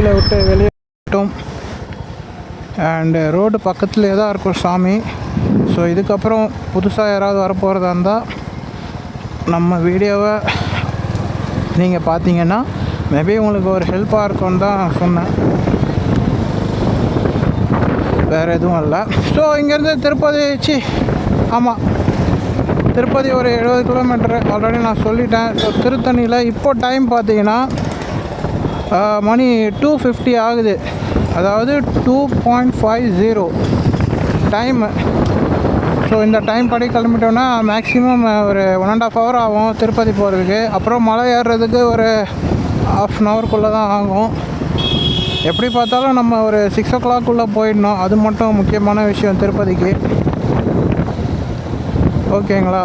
வீட்டில் விட்டு வெளியே விட்டோம். அண்டு ரோடு பக்கத்துலேயே தான் இருக்கும் சாமி. ஸோ இதுக்கப்புறம் புதுசாக யாராவது வரப்போகிறதா இருந்தால் நம்ம வீடியோவை நீங்கள் பார்த்தீங்கன்னா மேபி உங்களுக்கு ஒரு ஹெல்ப்பாக இருக்கும்னு தான் சொன்னேன், வேறு எதுவும் இல்லை. ஸோ இங்கேருந்து திருப்பதி ஆமாம் திருப்பதி ஒரு 70 கிலோமீட்டரு ஆல்ரெடி நான் சொல்லிட்டேன். ஸோ திருத்தணியில் இப்போ டைம் பார்த்தீங்கன்னா மணி 2:50 ஆகுது, அதாவது 2:50 டைமு. ஸோ இந்த டைம் படி கிளம்பிட்டோன்னா மேக்ஸிமம் ஒரு 1.5 hour ஆகும் திருப்பதி போகிறதுக்கு. அப்புறம் மலை ஏறுறதுக்கு ஒரு 1/2 hour தான் ஆகும். எப்படி பார்த்தாலும் நம்ம ஒரு 6 o'clock போயிடணும், அது மட்டும் முக்கியமான விஷயம் திருப்பதிக்கு. ஓகேங்களா?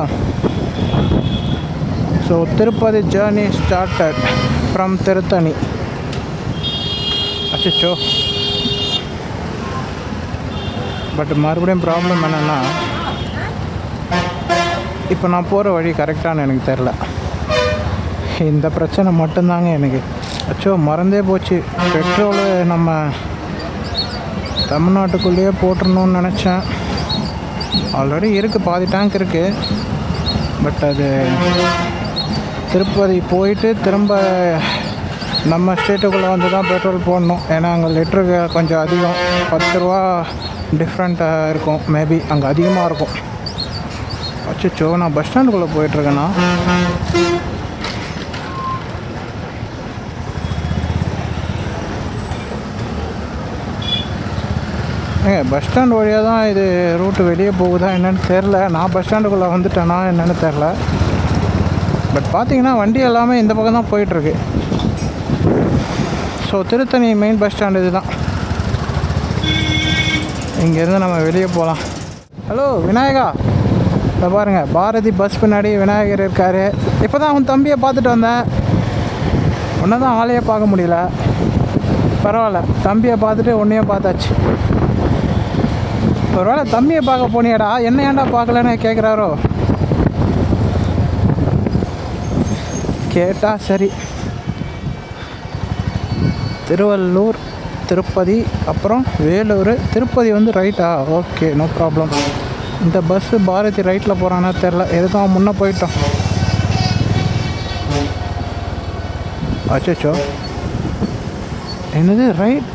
So Tirupati journey started from Tiruttani. அச்சோ, பட் மறுபடியும் ப்ராப்ளம் என்னென்னா இப்போ நான் போகிற வழி கரெக்டானு எனக்கு தெரில. இந்த பிரச்சனை மட்டும்தாங்க எனக்கு. அச்சோ, மறந்தே போச்சு. பெட்ரோலு நம்ம தமிழ்நாட்டுக்குள்ளேயே போட்டுடணுன்னு நினச்சேன். ஆல்ரெடி இருக்குது, பாதி டேங்க் இருக்குது. பட் அது திருப்பதி போயிட்டு திரும்ப நம்ம ஸ்டேட்டுக்குள்ளே வந்து தான் பெட்ரோல் போடணும். ஏன்னா அங்கே லிட்டருக்கு கொஞ்சம் அதிகம், 10 ரூபா டிஃப்ரெண்ட்டாக இருக்கும். மேபி அங்கே அதிகமாக இருக்கும். அச்சோ, நான் பஸ் ஸ்டாண்டுக்குள்ளே போயிட்டுருக்கேண்ணா. பஸ் ஸ்டாண்ட் வழியாக தான் இது ரூட்டு வெளியே போகுதா என்னென்னு தெரில. நான் பஸ் ஸ்டாண்டுக்குள்ளே வந்துட்டேன்னா என்னென்னு தெரில. பட் பார்த்தீங்கன்னா வண்டி எல்லாமே இந்த பக்கம் தான் போயிட்டுருக்கு. So Tiruttani main bus stand இது தான். இங்கேருந்து நம்ம வெளியே போகலாம். ஹலோ விநாயகா, இதை பாருங்கள், பாரதி பஸ் பின்னாடி விநாயகர் இருக்கார். இப்போ தான் அவன் தம்பியை பார்த்துட்டு வந்தேன். ஒன்றை தான் ஆளையே பார்க்க முடியல. பரவாயில்ல, தம்பியை பார்த்துட்டு ஒன்றையும் பார்த்தாச்சு. ஒரு வேளை தம்பியை பார்க்க போனியாடா, என்ன ஏன்டா பார்க்கலன்னு கேட்குறாரோ? கேட்டால் சரி. திருவள்ளூர், திருப்பதி, அப்புறம் வேலூர். திருப்பதி வந்து ரைட்டா? Okay, no problem. இந்த பஸ்ஸு பாரதி ரைட்டில் போகிறான்னா தெரில, எதுக்கும் முன்னே போயிட்டோம். அச்சோ, என்னது ரைட்?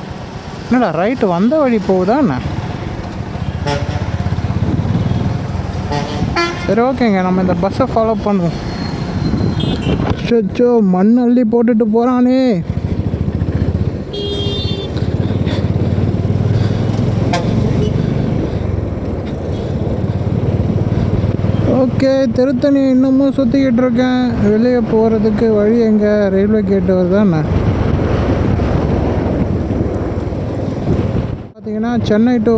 என்னடா ரைட்டு வந்த வழி போகுதா என்ன? சரி, ஓகேங்க, நம்ம இந்த பஸ்ஸை ஃபாலோ பண்ணுவோம். அச்சோ, மண் அள்ளி போட்டுட்டு போகிறானே. ஓகே, திருத்தணி இன்னமும் சுற்றிக்கிட்டு இருக்கேன். வெளியே போகிறதுக்கு வழி எங்கே? ரயில்வே கேட்டு வருதாண்ணே. பார்த்தீங்கன்னா சென்னை டு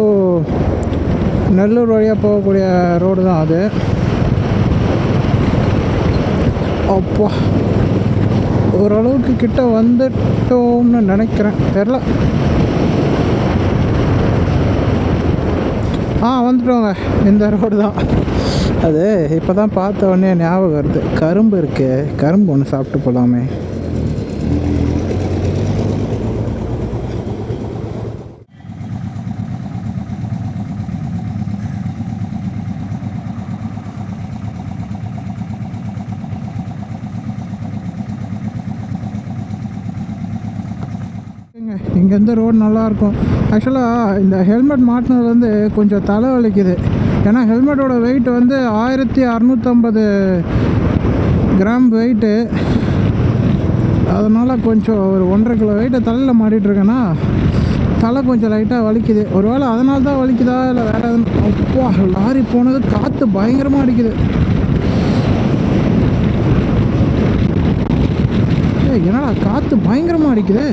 நெல்லூர் வழியாக போகக்கூடிய ரோடு தான் அது. அப்போ ஓரளவுக்கு கிட்ட வந்துட்டோம்னு நினைக்கிறேன், தெரில. வந்துட்டோங்க. இந்த ரோடு தான் அது. இப்போ தான் பார்த்த உடனே ஞாபகம் வருது, கரும்பு இருக்கு, கரும்பு ஒன்று சாப்பிட்டு போகலாமே. இங்கேருந்து ரோடு நல்லாயிருக்கும். ஆக்சுவலாக இந்த ஹெல்மெட் மாட்டினதுலேருந்து கொஞ்சம் தலை வலிக்குது. ஏன்னா ஹெல்மெட்டோட வெயிட் வந்து 1650 கிராம் வெயிட்டு. அதனால் கொஞ்சம் ஒரு 1.5 கிலோ வெயிட்டை தலையில் மாட்டிகிட்ருக்கேன்னா தலை கொஞ்சம் லைட்டாக வலிக்குது. ஒரு வேளை அதனால தான் வலிக்குதா இல்லை வேறு எதுவும்? அப்பா, லாரி போனது காற்று பயங்கரமாக அடிக்குது. என்னடா காற்று பயங்கரமாக அடிக்குது.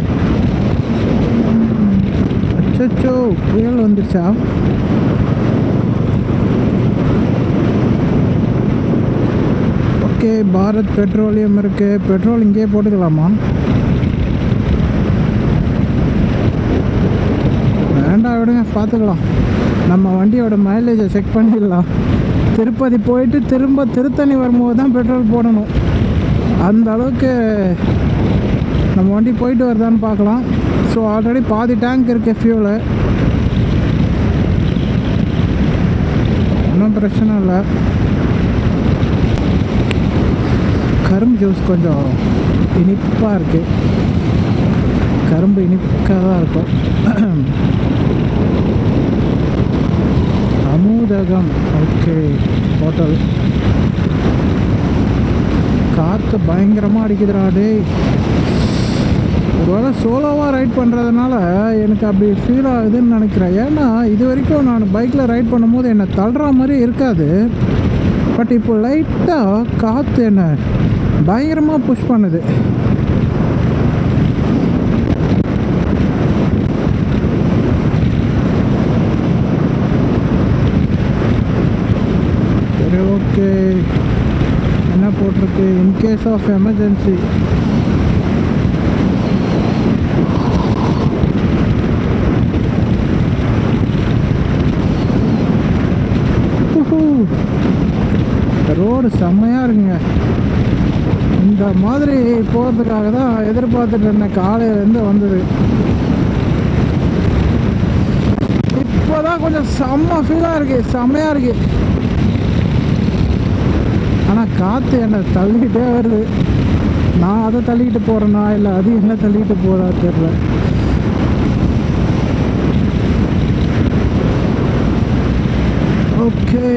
அச்சோ, புயல் வந்துருச்சா? ஓகே, பாரத் பெட்ரோலியம் இருக்குது. பெட்ரோல் இங்கேயே போட்டுக்கலாமா? வேண்டாம், விடுங்க, பார்த்துக்கலாம். நம்ம வண்டியோட மைலேஜை செக் பண்ணிடலாம். திருப்பதி போயிட்டு திரும்ப திருத்தணி வரும்போது தான் பெட்ரோல் போடணும். அந்த அளவுக்கு நம்ம வண்டி போயிட்டு வருதான்னு பார்க்கலாம். ஸோ ஆல்ரெடி பாதி டேங்க் இருக்கு ஃபியூலு, ஒன்றும் பிரச்சனை இல்லை. கரும்பு ஜூஸ் கொஞ்சம் இனிப்பாக இருக்குது, கரும்பு இனிப்பாக தான் இருக்கும். அமுதகம் ஓகே ஹோட்டல். காற்று பயங்கரமாக அடிக்குதுடா டேய். ஒருவேளை சோலோவாக ரைட் பண்ணுறதுனால எனக்கு அப்படி ஃபீல் ஆகுதுன்னு நினைக்கிறேன். ஏன்னா இது வரைக்கும் நான் பைக்கில் ரைட் பண்ணும்போது என்னை தள்ளுற மாதிரி இருக்காது. பட் இப்போ லைட்டாக காற்று என்னை பயங்கரமாக புஷ் பண்ணுது. சரி ஓகே, என்ன போட்டிருக்கு, இன்கேஸ் ஆஃப் எமர்ஜென்சி. ரோடு செம்மையாக இருக்குங்க. இந்த மாதிரி போகிறதுக்காக தான் எதிர்பார்த்துட்டு இருந்தேன், காலையிலேருந்து வந்தது. இப்போ தான் கொஞ்சம் செம்ம ஃபீலாக இருக்குது, செம்மையாக இருக்குது. ஆனால் காற்று என்னை தள்ளிக்கிட்டே வருது. நான் அதை தள்ளிக்கிட்டு போகிறேன்னா இல்லை அது என்ன தள்ளிக்கிட்டு போகிறா தெரியல. ஓகே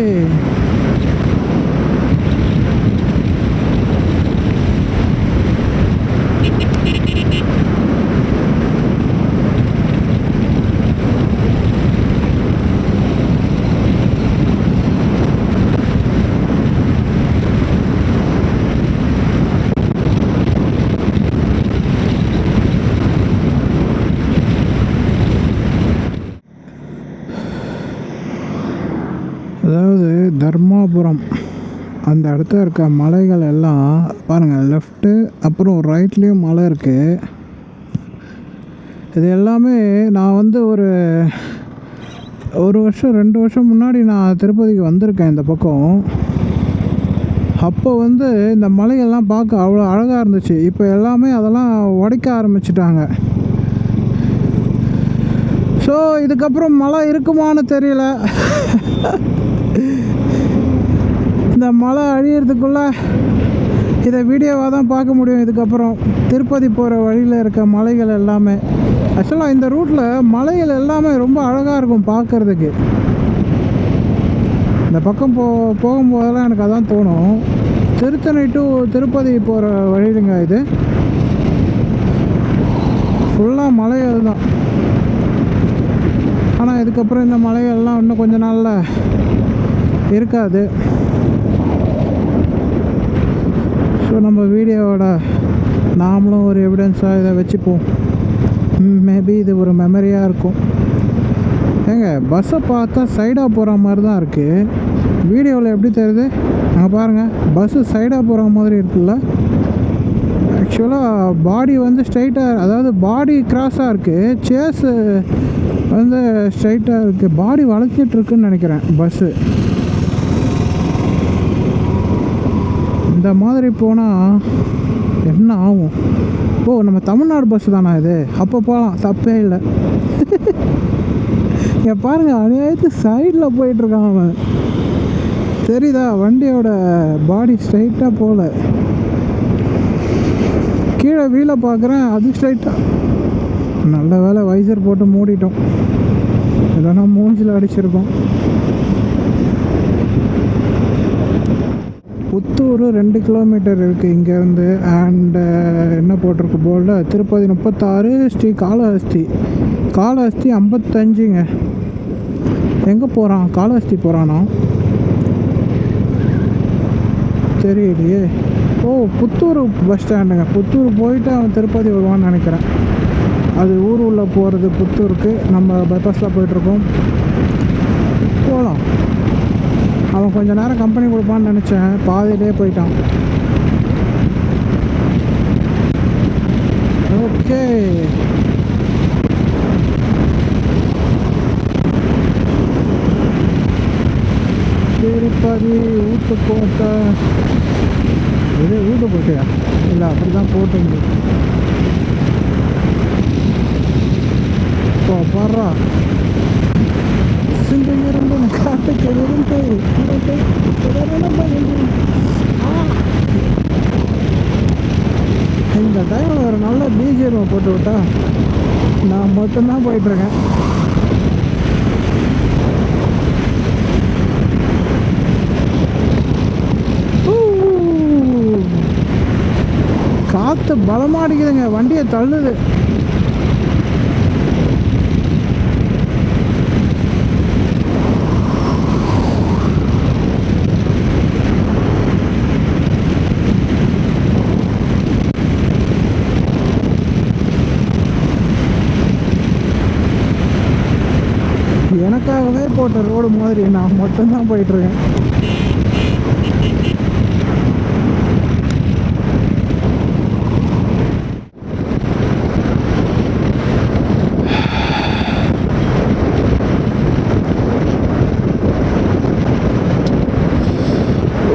அதாவது தர்மாபுரம் அந்த இடத்துல இருக்க மலைகள் எல்லாம் பாருங்கள், லெஃப்ட்டு அப்புறம் ரைட்லேயும் மலை இருக்குது. இது எல்லாமே நான் வந்து ஒரு வருஷம் 2 வருஷம் முன்னாடி நான் திருப்பதிக்கு வந்திருக்கேன் இந்த பக்கம். அப்போ வந்து இந்த மலைகள்லாம் பார்க்க அவ்வளோ அழகாக இருந்துச்சு. இப்போ எல்லாமே அதெல்லாம் உடைக்க ஆரம்பிச்சிட்டாங்க. ஸோ இதுக்கப்புறம் மழை இருக்குமான்னு தெரியல. இந்த மழை அழியறதுக்குள்ளே இதை வீடியோவாக தான் பார்க்க முடியும். இதுக்கப்புறம் திருப்பதி போகிற வழியில் இருக்க மலைகள் எல்லாமே, ஆக்சுவலாக இந்த ரூட்டில் மலைகள் எல்லாமே ரொம்ப அழகாக இருக்கும் பார்க்குறதுக்கு. இந்த பக்கம் போகும்போதெல்லாம் எனக்கு அதான் தோணும். திருத்தணி டு திருப்பதி போகிற வழியிலுங்க இது ஃபுல்லாக மலைகள் தான். ஆனால் இதுக்கப்புறம் இந்த மலைகள்லாம் இன்னும் கொஞ்ச நாளில் இருக்காது. ஸோ நம்ம வீடியோவோட நாமளும் ஒரு எவிடன்ஸாக இதை வச்சுப்போம். மேபி இது ஒரு மெமரியாக இருக்கும். ஏங்க பஸ்ஸை பார்த்தா சைடாக போகிற மாதிரி தான் இருக்குது. வீடியோவில் எப்படி தெரியுது அங்கே பாருங்கள், பஸ்ஸு சைடாக போகிற மாதிரி இருக்குல்ல. ஆக்சுவலாக பாடி வந்து ஸ்ட்ரைட்டாக, அதாவது பாடி கிராஸாக இருக்குது, சேஸு வந்து ஸ்ட்ரைட்டாக இருக்குது. பாடி வளைச்சிட்ருக்குன்னு நினைக்கிறேன் பஸ்ஸு. இந்த மாதிரி போனால் என்ன ஆகும்? ஓ, நம்ம தமிழ்நாடு பஸ்ஸு தானே இது, அப்போ போகலாம், தப்பே இல்லை. இங்கே பாருங்கள், அநியாயத்து சைடில் போயிட்டுருக்கான் அவன். தெரியுதா, வண்டியோட பாடி ஸ்ட்ரைட்டாக போகல. கீழே வீலை பார்க்குறேன், அது ஸ்ட்ரைட்டாக. நல்ல வேலை வைசர் போட்டு மூடிட்டோம், இல்லைன்னா மூஞ்சில் அடிச்சிருக்கோம். புத்தூர் 2 கிலோமீட்டர் இருக்குது இங்கேருந்து. அண்டு என்ன போட்டிருக்கு போர்டில், திருப்பதி 36, ஸ்ரீ காளஹஸ்தி 55ங்க. எங்கே போகிறான்? காளஹஸ்தி போகிறானா தெரியலையே. ஓ, புத்தூர் பஸ் ஸ்டாண்டுங்க. புத்தூர் போயிட்டு அவன் திருப்பதி வருவான்னு நினைக்கிறேன். அது ஊர் உள்ள போகிறது புத்தூருக்கு. நம்ம பைபாஸில் போயிட்டுருக்கோம், போகலாம். அவன் கொஞ்சம் நேரம் கம்பெனி கொடுப்பான்னு நினச்சேன், பாதியிலே போயிட்டான். ஓகே, திருப்பதி ஊத்துக்கோட்டை. இது ஊத்துக்கோட்டையா? இல்லை, அப்படி தான் போட்டுங்க. பாடுறா சிங்கம் காட்டுக்கு இந்த டைமில் ஒரு நல்ல பிஜிஎம் போட்டு விட்டா நான் மட்டும்தான் போயிட்டுருக்கேன். காற்று பலமாக அடிக்குதுங்க, வண்டியை தள்ளுது. எனக்காகவே போட்ட ரோடு மாதிரி நான் மட்டும்தான் போயிட்டுருக்கேன்.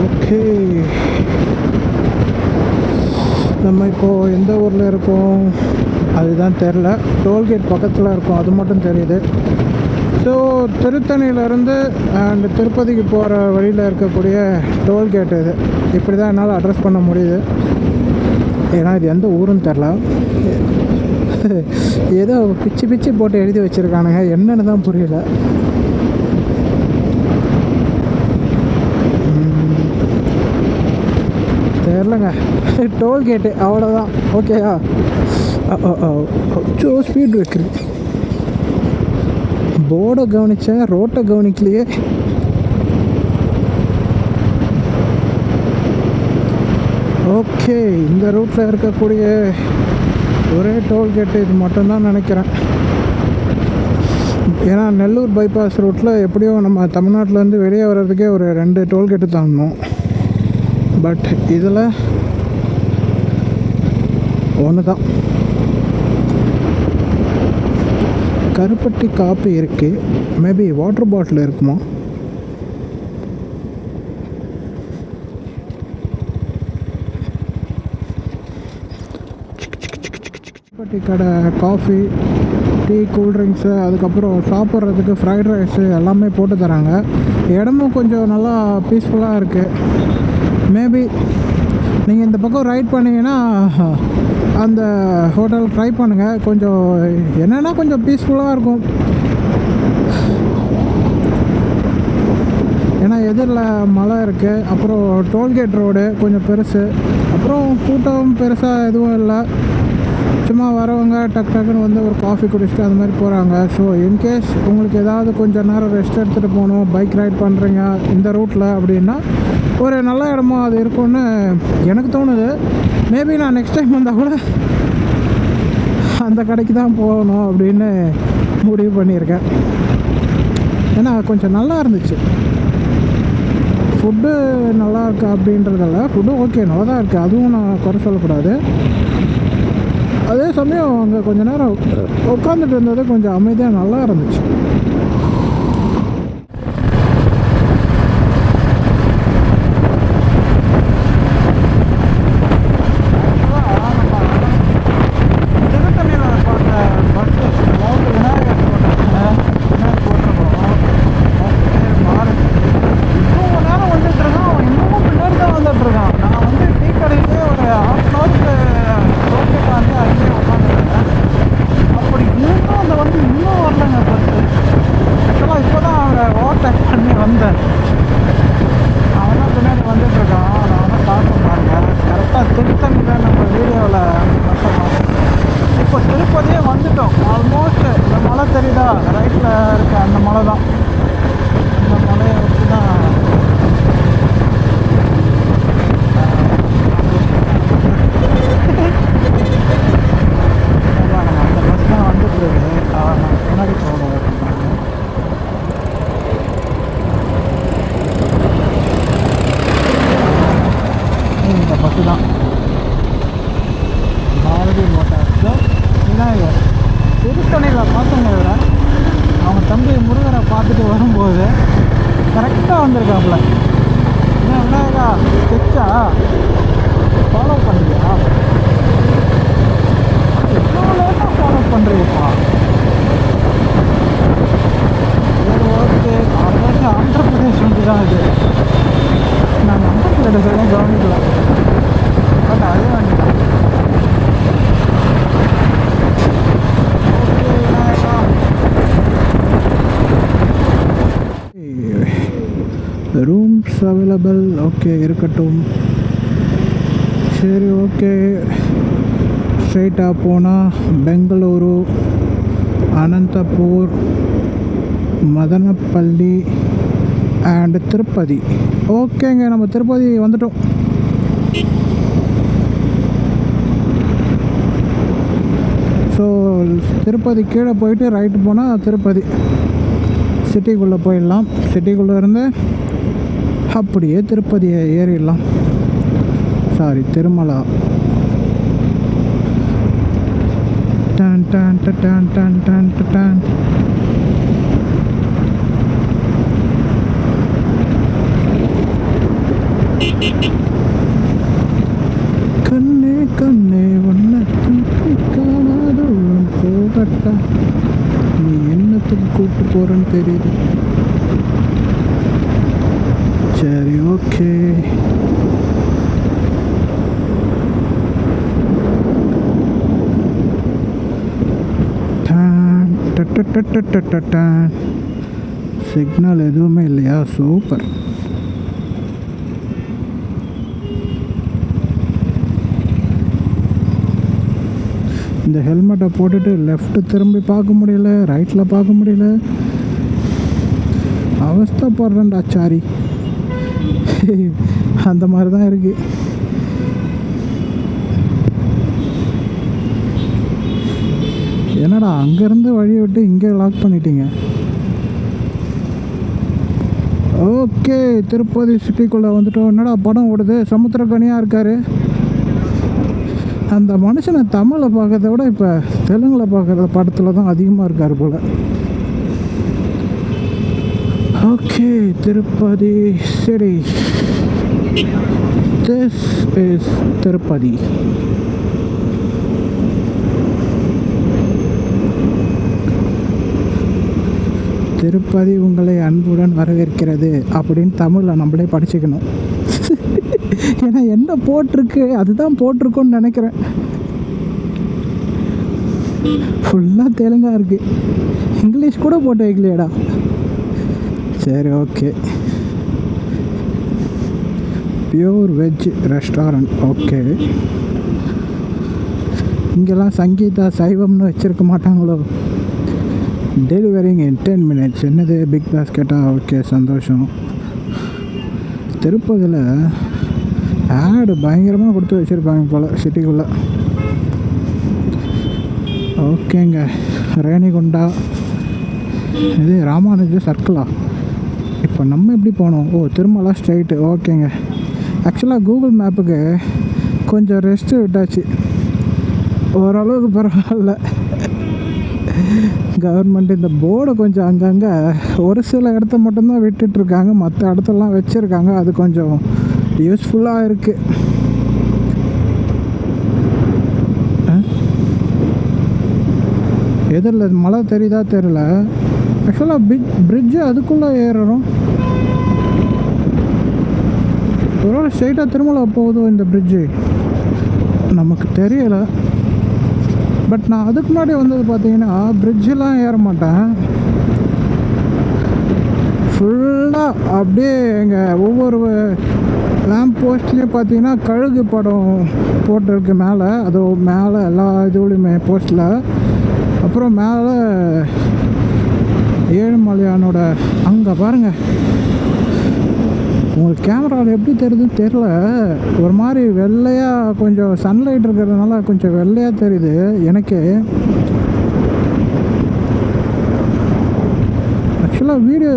ஓகே, நம்ம இப்போது எந்த ஊரில் இருக்கோம் அதுதான் தெரில. டோல்கேட் பக்கத்தில் இருக்கோம், அது மட்டும் தெரியுது. ஸோ திருத்தணியிலேருந்து அண்ட் திருப்பதிக்கு போகிற வழியில் இருக்கக்கூடிய டோல்கேட் இது. இப்படி தான் என்னால் அட்ரஸ் பண்ண முடியுது. ஏன்னா இது எந்த ஊருன்னு தெரில. ஏதோ பிச்சு பிச்சு போட்டு எழுதி வச்சுருக்கானுங்க, என்னன்னு தான் புரியல. தெரிலங்க, டோல்கேட்டு அவ்வளோதான். ஓகேயா? ஸ்பீட் வைக்கிறேன். போர்டை கவனித்தேன், ரோட்டை கவனிக்கலையே. ஓகே, இந்த ரூட்டில் இருக்கக்கூடிய ஒரே டோல்கேட்டு இது மட்டும்தான் நினைக்கிறேன். ஏன்னா நெல்லூர் பைபாஸ் ரூட்டில் எப்படியும் நம்ம தமிழ்நாட்டிலேருந்து வெளியே வர்றதுக்கே ஒரு 2 டோல்கேட்டு தாண்டணும். பட் இதில் ஒன்று தான். கருப்பட்டி காப்பி இருக்குது, மேபி வாட்டர் பாட்டில் இருக்குமா? கருப்பட்டி கடை காஃபி, டீ, கூல்ட்ரிங்க்ஸு, அதுக்கப்புறம் சாப்பிட்றதுக்கு ஃப்ரைட் ரைஸு எல்லாமே போட்டு தராங்க. இடமும் கொஞ்சம் நல்லா பீஸ்ஃபுல்லாக இருக்குது. மேபி நீங்கள் இந்த பக்கம் ரைட் பண்ணிங்கன்னா அந்த ஹோட்டல் ட்ரை பண்ணுங்கள். கொஞ்சம் என்னென்னா கொஞ்சம் பீஸ்ஃபுல்லாக இருக்கும். ஏன்னா எதிரில் மலை இருக்குது, அப்புறம் டோல்கேட் ரோடு கொஞ்சம் பெருசு, அப்புறம் கூட்டம் பெருசாக எதுவும் இல்லை. சும்மா வரவங்க டக்கு டக்குன்னு வந்து ஒரு காஃபி குடிச்சிட்டு அந்த மாதிரி போகிறாங்க. ஸோ இன்கேஸ் உங்களுக்கு ஏதாவது கொஞ்சம் நேரம் ரெஸ்ட் எடுத்துகிட்டு போகணும், பைக் ரைட் பண்ணுறீங்க இந்த ரூட்டில் அப்படின்னா ஒரு நல்ல இடமா அது இருக்கும்னு எனக்கு தோணுது. மேபி நான் நெக்ஸ்ட் டைம் வந்தால் கூட அந்த கடைக்கு தான் போகணும் அப்படின்னு முடிவு பண்ணியிருக்கேன். ஏன்னா கொஞ்சம் நல்லா இருந்துச்சு. ஃபுட்டு நல்லா இருக்கா அப்படின்றதில்ல, ஃபுட்டும் ஓகே நல்லா தான் இருக்குது, அதுவும் நான் குறை சொல்லக்கூடாது. அதே சமயம் அங்கே கொஞ்சம் நேரம் உட்காந்துட்டு இருந்தது கொஞ்சம் அமைதியாக நல்லா இருந்துச்சு. வந்திருக்காப்புல. என்ன விநாயகா ஸ்கெட்சா ஃபாலோ பண்ணுறியா? எவ்வளோ லேட்டாக ஃபாலோ பண்ணுறீப்பா? இந்த சைடும் கவனிக்கல. பட் அதே வண்டி தான். Rooms available. ஓகே, இருக்கட்டும். சரி, ஓகே. ஸ்ட்ரைட்டாக போனால் பெங்களூரு, அனந்தபூர், மதனப்பள்ளி அண்ட் திருப்பதி. ஓகேங்க, நம்ம திருப்பதி வந்துட்டோம். ஸோ திருப்பதி கீழே போயிட்டு ரைட்டு போனால் திருப்பதி சிட்டிக்குள்ளே போயிடலாம். சிட்டிக்குள்ளே இருந்து அப்படியே திருப்பதியை ஏறிடலாம். சாரி, திருமலா. டான் டான் டான் டான் டான் டான். கண்ணே கண்ணே ஒன்ன தூக்கி காணாதோ போகட்டா, நீ என்னத்துக்கு கூப்பிட்டு போகிறேன்னு தெரியுது. சரி, ஓகே. சிக்னல் எதுவுமே இல்லையா? சூப்பர். இந்த ஹெல்மெட்டை போட்டுட்டு லெஃப்ட்டு திரும்பி பார்க்க முடியல, ரைட்டில் பார்க்க முடியல. அவஸ்தைப்படுறேன்டா சாரி. அந்த மாதிரி தான் இருக்குது. என்னடா அங்கேருந்து வழியை விட்டு இங்கே லாக் பண்ணிட்டீங்க? ஓகே, திருப்பதி சிட்டிக்குள்ளே வந்துட்டோம். என்னடா படம் ஓடுது, சமுத்திரக்கனியாக இருக்கார். அந்த மனுஷனை தமிழில் பார்க்கறத விட இப்போ தெலுங்கில் பார்க்குற படத்தில் தான் அதிகமாக இருக்கார் போல். Okay, Tirupati city. This is Tirupati. Tirupati உங்களை அன்புடன் வரவேற்கிறது அப்படின்னு தமிழில் நம்மளே படிச்சுக்கணும். ஏன்னா என்ன போட்டிருக்கு அதுதான் போட்டிருக்கோன்னு நினைக்கிறேன். ஃபுல்லாக தெலுங்காக இருக்குது, இங்கிலீஷ் கூட போட்டு வைக்கலையடா. சரி, okay. Pure veg restaurant. Okay, இங்கெல்லாம் சங்கீதா சைவம்னு வச்சுருக்க மாட்டாங்களோ? டெலிவரிங் இன் 10 minutes. என்னது பிக் பாஸ்கெட்டா? ஓகே, சந்தோஷம். திருப்பதியில் ஆடு பயங்கரமாக கொடுத்து வச்சுருப்பாங்க போல் சிட்டிக்குள்ளே. ஓகேங்க, ரேணிகுண்டா. இது ராமானுஜ சர்க்கிளா? இப்போ நம்ம எப்படி போனோம்? ஓ, திருமலா ஸ்ட்ரைட்டு. ஓகேங்க. ஆக்சுவலாக கூகுள் மேப்புக்கு கொஞ்சம் ரெஸ்ட்டு விட்டாச்சு, ஓரளவுக்கு பரவாயில்ல. கவர்மெண்ட் இந்த போர்டை கொஞ்சம் அங்கங்கே ஒரு சில இடத்த மட்டும்தான் விட்டுட்ருக்காங்க, மற்ற இடத்தெல்லாம் வச்சுருக்காங்க. அது கொஞ்சம் யூஸ்ஃபுல்லாக இருக்குது. எதிரில் மழை தெரியுதா தெரியல. ஆக்சுவலாக பிரிட்ஜு அதுக்குள்ளே ஏறுறோம். ஒரு ஸ்ட்ரைட்டாக திருமலா போகுதோ இந்த பிரிட்ஜு, நமக்கு தெரியலை. பட் நான் அதுக்கு முன்னாடி வந்தது பார்த்தீங்கன்னா பிரிட்ஜெலாம் ஏற மாட்டேன். ஃபுல்லாக அப்படியே எங்கள் ஒவ்வொரு லேம்ப் போஸ்ட்லேயும் பார்த்தீங்கன்னா கழுகு படம் போட்டிருக்கு மேலே. அது மேலே எல்லா இதுலேயுமே போஸ்ட்டில். அப்புறம் மேலே ஏழுமலையானோட அங்கே பாருங்கள். உங்களுக்கு கேமராவில் எப்படி தெரியுதுன்னு தெரில, ஒரு மாதிரி வெள்ளையாக கொஞ்சம் சன்லைட் இருக்கிறதுனால கொஞ்சம் வெள்ளையாக தெரியுது எனக்கு. ஆக்சுவலாக வீடியோ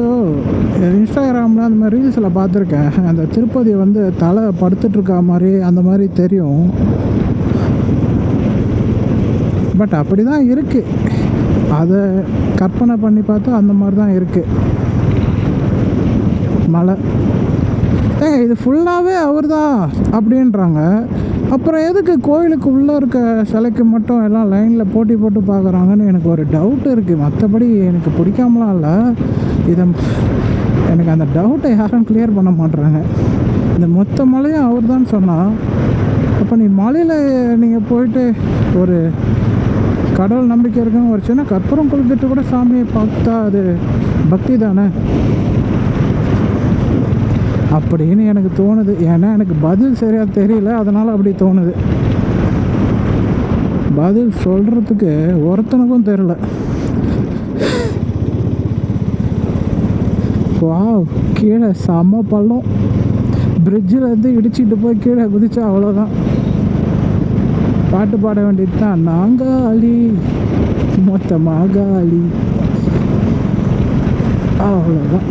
இன்ஸ்டாகிராமில் அந்த மாதிரி ரீல்ஸில் பார்த்துருக்கேன். அந்த திருப்பதி வந்து தலை படுத்துட்ருக்கா மாதிரி அந்த மாதிரி தெரியும். பட் அப்படி தான் இருக்குது, அதை கற்பனை பண்ணி பார்த்தா அந்த மாதிரி தான் இருக்குது. மலை இது ஃபுல்லாகவே அவர் தான் அப்படின்றாங்க. அப்புறம் எதுக்கு கோயிலுக்கு உள்ளே இருக்க சிலைக்கு மட்டும் எல்லாம் லைனில் போட்டி போட்டு பார்க்குறாங்கன்னு எனக்கு ஒரு டவுட் இருக்குது. மற்றபடி எனக்கு பிடிக்காமலாம் இல்லை, இதை எனக்கு அந்த டவுட்டை யாரும் கிளியர் பண்ண மாட்டுறாங்க. இந்த மொத்த மலையும் அவர் தான் சொன்னான். அப்போ நீ மலையில் நீங்கள் போயிட்டு ஒரு கடவுள் நம்பிக்கை இருக்குன்னு ஒரு சின்ன கற்பூரம் கொளுத்திட்டு கூட சாமியை பார்த்தா அது பக்தி தானே அப்படின்னு எனக்கு தோணுது. ஏன்னா எனக்கு பதில் சரியாக தெரியல, அதனால் அப்படி தோணுது. பதில் சொல்கிறதுக்கு ஒருத்தனுக்கும் தெரியல. வா, கீழே செம்ம பள்ளம். பிரிட்ஜில் இருந்து இடிச்சிட்டு போய் கீழே குதிச்சா அவ்வளோதான். பாட்டு பாட வேண்டியது தான், நாங்காலி மொத்தமாகாலி, அவ்வளோதான்.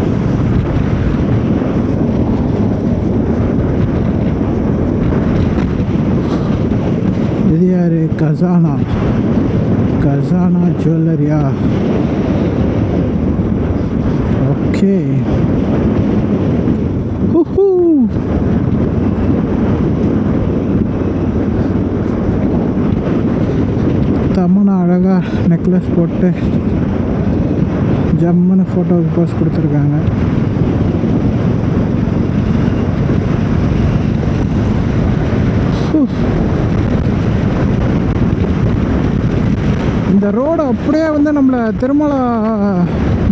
இது யார்? கசானா ஜுவல்லரியா? ஓகே. தம்மனா அழகாக நெக்லஸ் போட்டு ஜம்முன்னு ஃபோட்டோவுக்கு போஸ்ட் கொடுத்துருக்காங்க. இந்த ரோடு அப்படியே வந்து நம்மளை திருமலை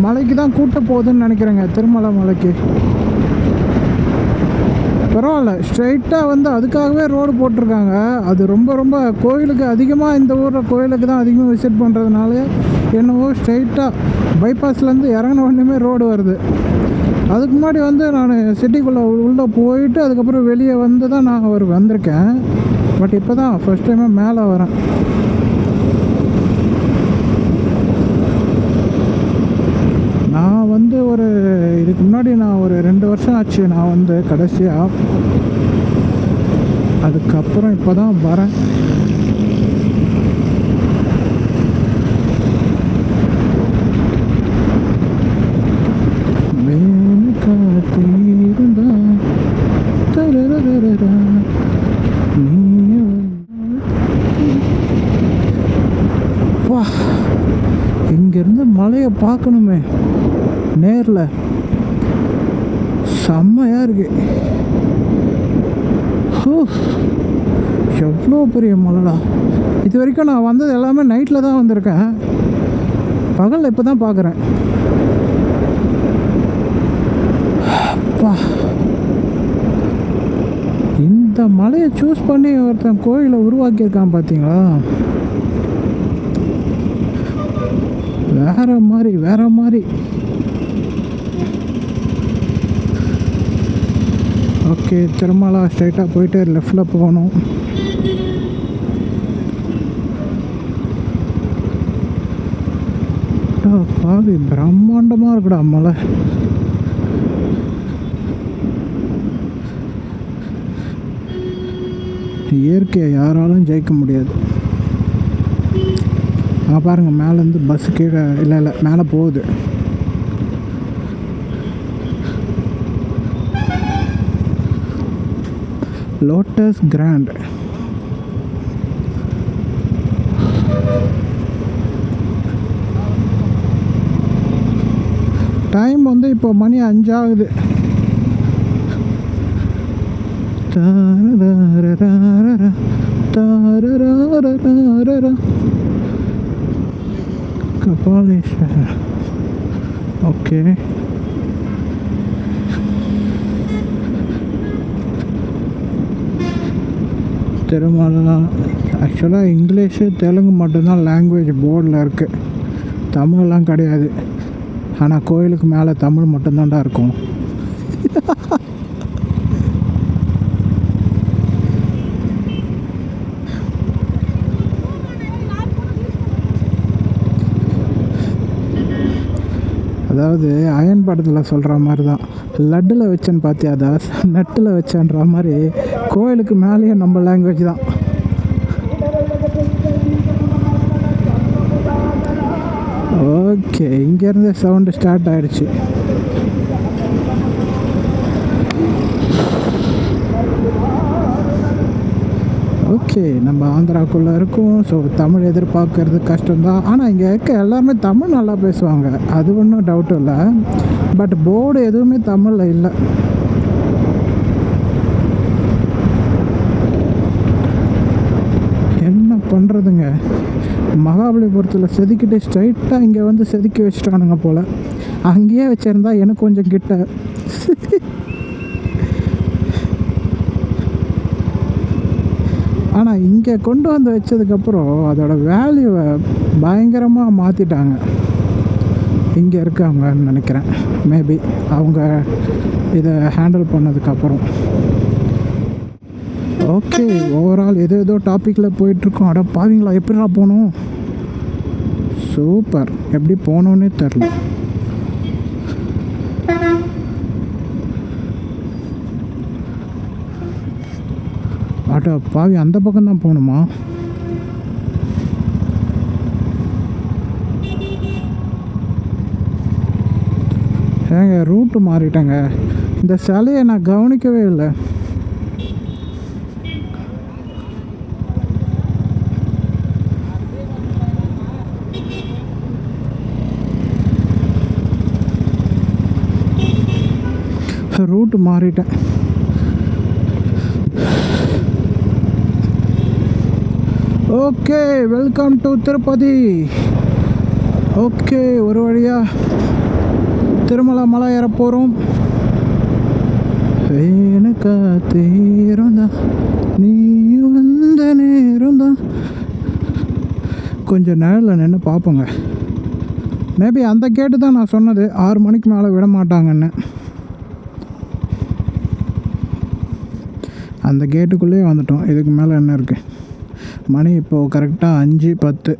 மலைக்கு தான் கூட்ட போகுதுன்னு நினைக்கிறேங்க. திருமலை மலைக்கு பரவாயில்ல, ஸ்ட்ரைட்டாக வந்து அதுக்காகவே ரோடு போட்டிருக்காங்க. அது ரொம்ப ரொம்ப கோயிலுக்கு அதிகமாக, இந்த ஊரில் கோயிலுக்கு தான் அதிகமாக விசிட் பண்ணுறதுனால என்னவோ ஸ்ட்ரைட்டாக பைபாஸ்லேருந்து இறங்கின உடனே ரோடு வருது. அதுக்கு முன்னாடி வந்து நான் சிட்டிக்குள்ளே உள்ளே போயிட்டு அதுக்கப்புறம் வெளியே வந்து தான் நான் வந்திருக்கேன். பட் இப்போ தான் ஃபஸ்ட் டைமாக மேலே வரேன். நான் வந்து இதுக்கு முன்னாடி நான் ஒரு 2 வருஷம் ஆச்சு நான் வந்து கடைசியாக. அதுக்கப்புறம் இப்போ தான் வரேன். இங்கேருந்து மலையை பார்க்கணுமே நேரில், செம்மையாக இருக்கு. எவ்வளோ பெரிய மலைடா. இது வரைக்கும் நான் வந்தது எல்லாமே நைட்டில் தான் வந்திருக்கேன், பகலில் இப்போ தான் பார்க்குறேன். அப்பா, இந்த மலையை சூஸ் பண்ணி ஒருத்தன் கோயிலை உருவாக்கியிருக்கான் பார்த்தீங்களா? வேற மாதிரி. ஓகே, திருமலா ஸ்ட்ரைட்டாக போயிட்டு லெஃப்டில் போகணும். பாவி பிரம்மாண்டமாக இருக்குடா மலை. இயற்கையை யாராலும் ஜெயிக்க முடியாது. பாருங்கள், மேலேருந்து பஸ்ஸு கீழே இல்லை மேலே போகுது. Lotus grand. டைம் வந்து இப்போ மணி 5 ஆகுது. கபாலீஸ்வரர். ஓகே, திருமலா. ஆக்சுவலாக இங்கிலீஷு தெலுங்கு மட்டும்தான் லாங்குவேஜ் போர்டில் இருக்குது, தமிழ்லாம் கிடையாது. ஆனால் கோயிலுக்கு மேலே தமிழ் மட்டும்தான்டா இருக்கும். அதாவது அயன் படத்தில் சொல்கிற மாதிரி தான், லட்டில் வச்சேன்னு பார்த்தியா தாஸ், நட்டில் வச்சேன்ற மாதிரி கோயிலுக்கு மேலேயே நம்ம லாங்குவேஜ் தான். ஓகே, இங்கேருந்து சவுண்டு ஸ்டார்ட் ஆகிடுச்சு. ஓகே, நம்ம ஆந்திராக்குள்ளே இருக்கோம். ஸோ தமிழ் எதிர்பார்க்கறது கஷ்டம்தான். ஆனால் இங்கே இருக்க எல்லாருமே தமிழ் நல்லா பேசுவாங்க, அது ஒன்றும் டவுட் இல்லை. பட் போர்டு எதுவுமே தமிழில் இல்லை. பண்ணுறதுங்க, மகாபலிபுரத்தில் செதுக்கிட்டு ஸ்ட்ரைட்டாக இங்கே வந்து செதுக்கி வச்சுட்டானுங்க போல். அங்கேயே வச்சுருந்தா எனக்கு கொஞ்சம் கிட்ட. ஆனால் இங்கே கொண்டு வந்து வச்சதுக்கப்புறம் அதோடய வேல்யூவை பயங்கரமாக மாற்றிட்டாங்க இங்கே இருக்காங்கன்னு நினைக்கிறேன். மேபி அவங்க இதை ஹேண்டில் பண்ணதுக்கப்புறம். ஓகே, ஓவரால் ஏதோ டாப்பிக்கில் போயிட்டுருக்கோம். அட பாவீங்களா, எப்படிடா போகணும்? சூப்பர், எப்படி போகணுன்னே தெரில. அட பாவி, அந்த பக்கம் தான் போகணுமா? ஏங்க ரூட்டு மாறிட்டேங்க. இந்த சிலையை நான் கவனிக்கவே இல்லை. ரூட்டு மாறிட்டேன். Okay, welcome to Tirupati. Okay, ஒரு வழியாக திருமலை மலை ஏற போகிறோம். எனக்கு தீரம்தான் நீ வந்த நேரம் தான். கொஞ்சம் நேரில் நின்று பார்ப்போங்க. மேபி அந்த கேட்டு தான் நான் சொன்னது 6 மணிக்கு மேலே விட மாட்டாங்கன்னு. அந்த கேட்டுக்குள்ளேயே வந்துட்டோம். இதுக்கு மேலே என்ன இருக்குது? மணி இப்போது கரெக்டாக 5:10.